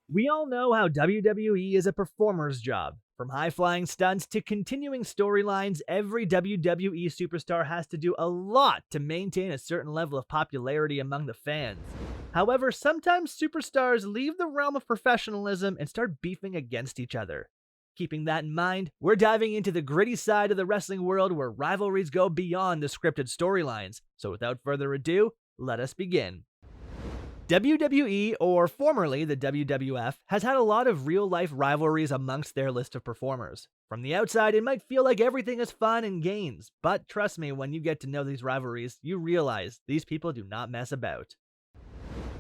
We all know how WWE is a performer's job. From high-flying stunts to continuing storylines, every WWE superstar has to do a lot to maintain a certain level of popularity among the fans. However, sometimes superstars leave the realm of professionalism and start beefing against each other. Keeping that in mind, we're diving into the gritty side of the wrestling world where rivalries go beyond the scripted storylines. So without further ado, let us begin. WWE, or formerly the WWF, has had a lot of real-life rivalries amongst their list of performers. From the outside, it might feel like everything is fun and games, but trust me, when you get to know these rivalries, you realize these people do not mess about.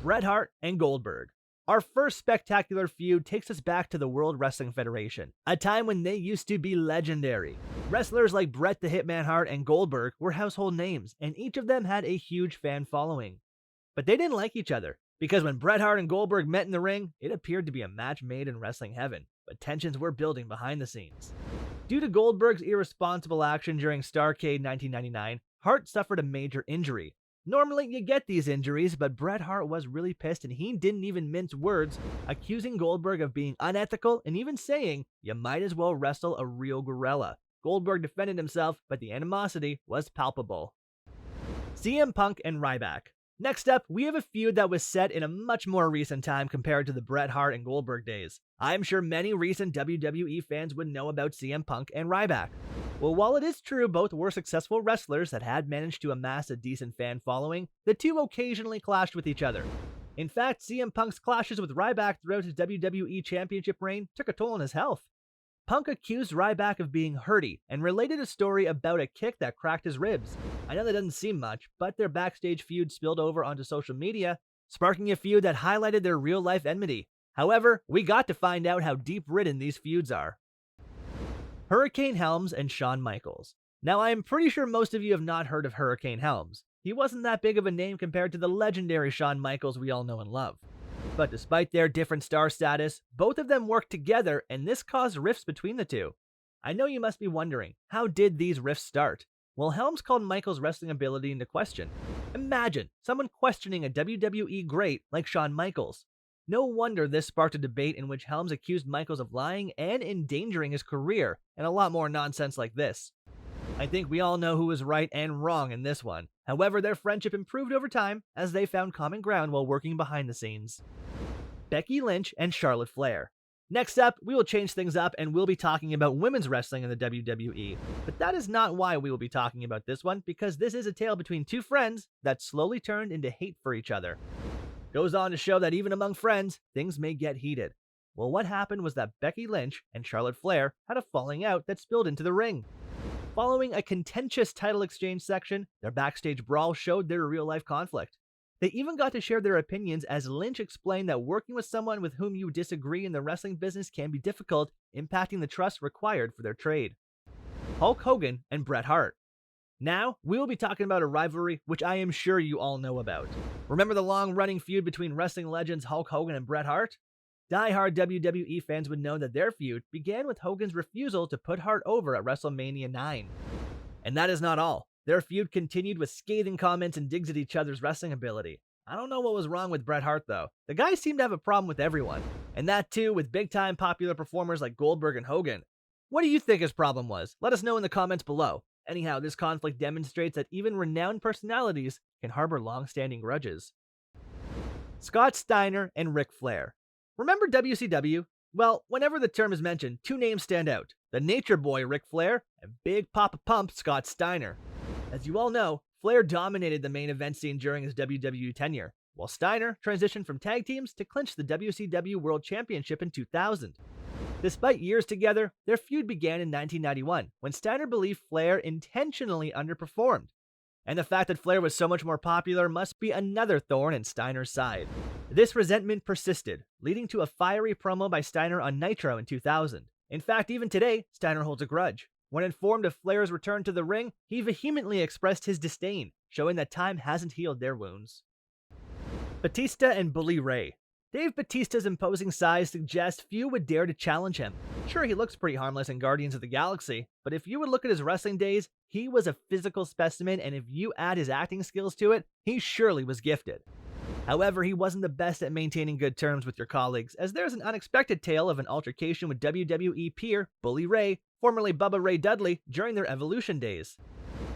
Bret Hart and Goldberg. Our first spectacular feud takes us back to the World Wrestling Federation, a time when they used to be legendary. Wrestlers like Bret the Hitman Hart and Goldberg were household names, and each of them had a huge fan following. But they didn't like each other, because when Bret Hart and Goldberg met in the ring, it appeared to be a match made in wrestling heaven, but tensions were building behind the scenes. Due to Goldberg's irresponsible action during Starrcade 1999, Hart suffered a major injury. Normally, you get these injuries, but Bret Hart was really pissed and he didn't even mince words, accusing Goldberg of being unethical and even saying, "You might as well wrestle a real gorilla." Goldberg defended himself, but the animosity was palpable. CM Punk and Ryback. Next up, we have a feud that was set in a much more recent time compared to the Bret Hart and Goldberg days. I'm sure many recent WWE fans would know about CM Punk and Ryback. Well, while it is true both were successful wrestlers that had managed to amass a decent fan following, the two occasionally clashed with each other. In fact, CM Punk's clashes with Ryback throughout his WWE Championship reign took a toll on his health. Punk accused Ryback of being hurty and related a story about a kick that cracked his ribs. I know that doesn't seem much, but their backstage feud spilled over onto social media, sparking a feud that highlighted their real-life enmity. However, we got to find out how deep-ridden these feuds are. Hurricane Helms and Shawn Michaels. Now, I am pretty sure most of you have not heard of Hurricane Helms. He wasn't that big of a name compared to the legendary Shawn Michaels we all know and love. But despite their different star status, both of them worked together and this caused rifts between the two. I know you must be wondering, how did these rifts start? Well, Helms called Michaels' wrestling ability into question. Imagine someone questioning a WWE great like Shawn Michaels. No wonder this sparked a debate in which Helms accused Michaels of lying and endangering his career, and a lot more nonsense like this. I think we all know who was right and wrong in this one. However, their friendship improved over time as they found common ground while working behind the scenes. Becky Lynch and Charlotte Flair. Next up, we will change things up and we'll be talking about women's wrestling in the WWE. But that is not why we will be talking about this one, because this is a tale between two friends that slowly turned into hate for each other. Goes on to show that even among friends, things may get heated. Well, what happened was that Becky Lynch and Charlotte Flair had a falling out that spilled into the ring. Following a contentious title exchange section, their backstage brawl showed their real-life conflict. They even got to share their opinions as Lynch explained that working with someone with whom you disagree in the wrestling business can be difficult, impacting the trust required for their trade. Hulk Hogan and Bret Hart. Now, we will be talking about a rivalry which I am sure you all know about. Remember the long-running feud between wrestling legends Hulk Hogan and Bret Hart? Die-hard WWE fans would know that their feud began with Hogan's refusal to put Hart over at WrestleMania 9. And that is not all. Their feud continued with scathing comments and digs at each other's wrestling ability. I don't know what was wrong with Bret Hart though. The guy seemed to have a problem with everyone. And that too with big-time popular performers like Goldberg and Hogan. What do you think his problem was? Let us know in the comments below. Anyhow, this conflict demonstrates that even renowned personalities can harbor long-standing grudges. Scott Steiner and Ric Flair. Remember WCW? Well, whenever the term is mentioned, two names stand out. The Nature Boy Ric Flair and Big Papa Pump Scott Steiner. As you all know, Flair dominated the main event scene during his WWE tenure, while Steiner transitioned from tag teams to clinch the WCW World Championship in 2000. Despite years together, their feud began in 1991, when Steiner believed Flair intentionally underperformed. And the fact that Flair was so much more popular must be another thorn in Steiner's side. This resentment persisted, leading to a fiery promo by Steiner on Nitro in 2000. In fact, even today, Steiner holds a grudge. When informed of Flair's return to the ring, he vehemently expressed his disdain, showing that time hasn't healed their wounds. Batista and Bully Ray. Dave Batista's imposing size suggests few would dare to challenge him. Sure, he looks pretty harmless in Guardians of the Galaxy, but if you would look at his wrestling days, he was a physical specimen, and if you add his acting skills to it, he surely was gifted. However, he wasn't the best at maintaining good terms with your colleagues, as there's an unexpected tale of an altercation with WWE peer Bully Ray, formerly Bubba Ray Dudley, during their Evolution days.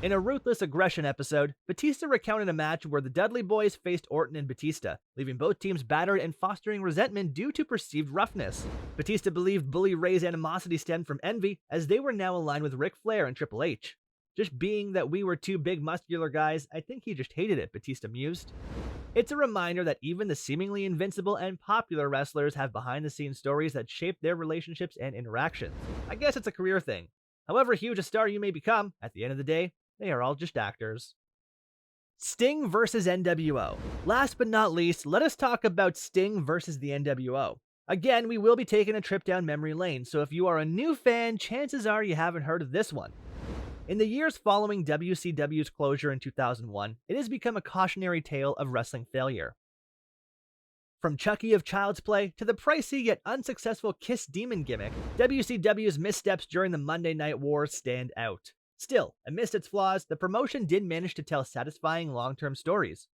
In a Ruthless Aggression episode, Batista recounted a match where the Dudley boys faced Orton and Batista, leaving both teams battered and fostering resentment due to perceived roughness. Batista believed Bully Ray's animosity stemmed from envy, as they were now aligned with Ric Flair and Triple H. Just being that we were two big muscular guys, I think he just hated it, Batista mused. It's a reminder that even the seemingly invincible and popular wrestlers have behind-the-scenes stories that shape their relationships and interactions. I guess it's a career thing. However huge a star you may become, at the end of the day, they are all just actors. Sting versus NWO. Last but not least, let us talk about Sting versus the NWO. Again, we will be taking a trip down memory lane, so if you are a new fan, chances are you haven't heard of this one. In the years following WCW's closure in 2001, it has become a cautionary tale of wrestling failure. From Chucky of Child's Play to the pricey yet unsuccessful Kiss Demon gimmick, WCW's missteps during the Monday Night Wars stand out. Still, amidst its flaws, the promotion did manage to tell satisfying long-term stories.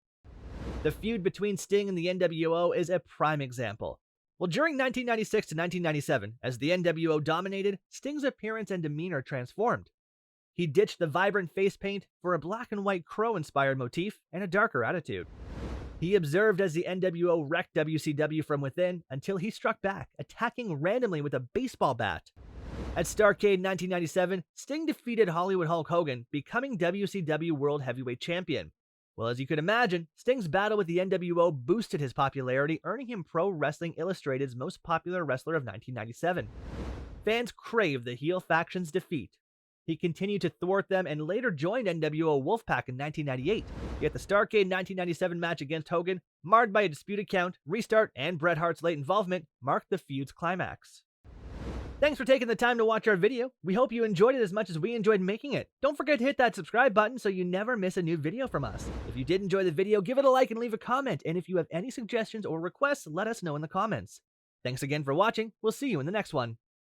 The feud between Sting and the NWO is a prime example. Well, during 1996 to 1997, as the NWO dominated, Sting's appearance and demeanor transformed. He ditched the vibrant face paint for a black and white crow-inspired motif and a darker attitude. He observed as the NWO wrecked WCW from within until he struck back, attacking randomly with a baseball bat. At Starrcade 1997, Sting defeated Hollywood Hulk Hogan, becoming WCW World Heavyweight Champion. Well, as you could imagine, Sting's battle with the NWO boosted his popularity, earning him Pro Wrestling Illustrated's most popular wrestler of 1997. Fans craved the heel faction's defeat. He continued to thwart them and later joined NWO Wolfpack in 1998. Yet the Starrcade 1997 match against Hogan, marred by a disputed count, restart, and Bret Hart's late involvement, marked the feud's climax. Thanks for taking the time to watch our video. We hope you enjoyed it as much as we enjoyed making it. Don't forget to hit that subscribe button so you never miss a new video from us. If you did enjoy the video, give it a like and leave a comment. And if you have any suggestions or requests, let us know in the comments. Thanks again for watching. We'll see you in the next one.